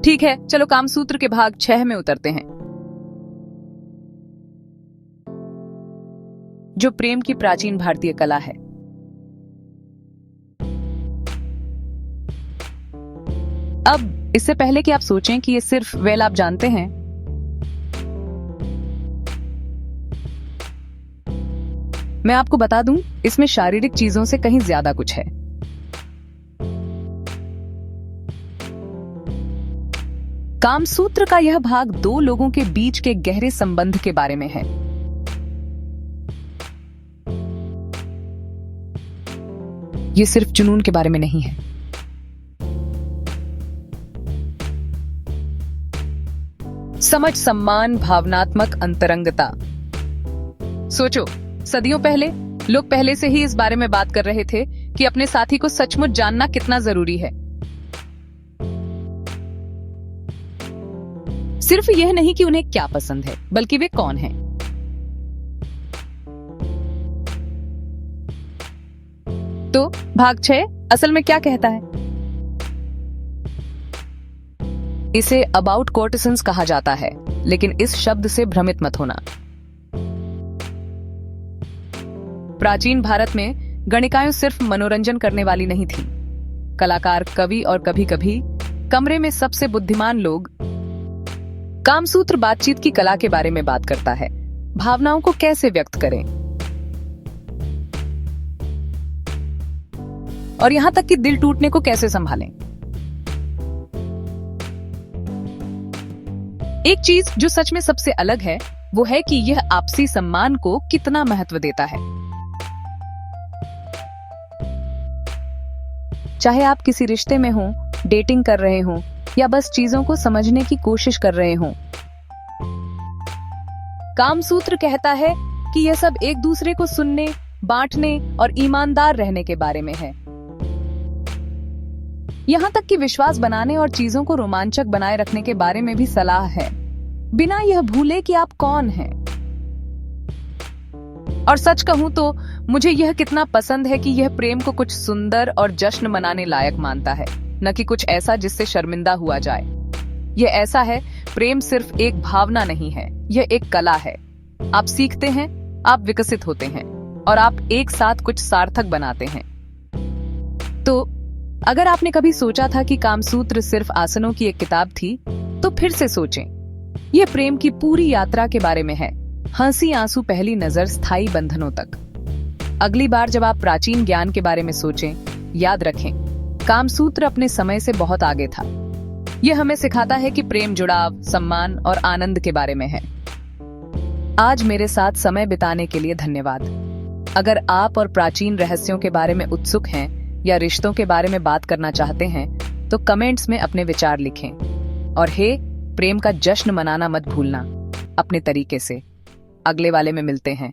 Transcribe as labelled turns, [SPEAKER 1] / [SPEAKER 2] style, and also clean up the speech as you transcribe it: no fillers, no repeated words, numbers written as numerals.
[SPEAKER 1] ठीक है, चलो कामसूत्र के भाग 6 में उतरते हैं, जो प्रेम की प्राचीन भारतीय कला है। अब इससे पहले कि आप सोचें कि ये सिर्फ वेल आप जानते हैं, मैं आपको बता दूं, इसमें शारीरिक चीजों से कहीं ज्यादा कुछ है। कामसूत्र का यह भाग दो लोगों के बीच के गहरे संबंध के बारे में है। ये सिर्फ जुनून के बारे में नहीं है। समझ, सम्मान, भावनात्मक अंतरंगता। सोचो, सदियों पहले लोग पहले से ही इस बारे में बात कर रहे थे कि अपने साथी को सचमुच जानना कितना जरूरी है। सिर्फ यह नहीं कि उन्हें क्या पसंद है, बल्कि वे कौन हैं। तो भाग 6 असल में क्या कहता है? इसे अबाउट कोर्टिसंस कहा जाता है, लेकिन इस शब्द से भ्रमित मत होना। प्राचीन भारत में गणिकाएं सिर्फ मनोरंजन करने वाली नहीं थी। कलाकार, कवि और कभी कभी कमरे में सबसे बुद्धिमान लोग। कामसूत्र बातचीत की कला के बारे में बात करता है, भावनाओं को कैसे व्यक्त करें, और यहां तक कि दिल टूटने को कैसे संभालें। एक चीज जो सच में सबसे अलग है, वो है कि यह आपसी सम्मान को कितना महत्व देता है। चाहे आप किसी रिश्ते में हो, डेटिंग कर रहे हो, या बस चीजों को समझने की कोशिश कर रहे हो, कामसूत्र कहता है कि यह सब एक दूसरे को सुनने, बांटने और ईमानदार रहने के बारे में है। यहां तक कि विश्वास बनाने और चीजों को रोमांचक बनाए रखने के बारे में भी सलाह है, बिना यह भूले कि आप कौन हैं। और सच कहूं तो मुझे यह कितना पसंद है कि यह प्रेम को कुछ सुंदर और जश्न मनाने लायक मानता है, न कि कुछ ऐसा जिससे शर्मिंदा हुआ जाए। यह ऐसा है, प्रेम सिर्फ एक भावना नहीं है, यह एक कला है। आप सीखते हैं, आप विकसित होते हैं, और आप एक साथ कुछ सार्थक बनाते हैं। तो अगर आपने कभी सोचा था कि कामसूत्र सिर्फ आसनों की एक किताब थी, तो फिर से सोचें। यह प्रेम की पूरी यात्रा के बारे में है, हंसी, आंसू, पहली नजर, स्थायी बंधनों तक। अगली बार जब आप प्राचीन ज्ञान के बारे में सोचें, याद रखें, कामसूत्र अपने समय से बहुत आगे था। यह हमें सिखाता है कि प्रेम जुड़ाव, सम्मान और आनंद के बारे में है। आज मेरे साथ समय बिताने के लिए धन्यवाद। अगर आप और प्राचीन रहस्यों के बारे में उत्सुक हैं या रिश्तों के बारे में बात करना चाहते हैं, तो कमेंट्स में अपने विचार लिखें। और प्रेम का जश्न मनाना मत भूलना, अपने तरीके से। अगले वाले में मिलते हैं।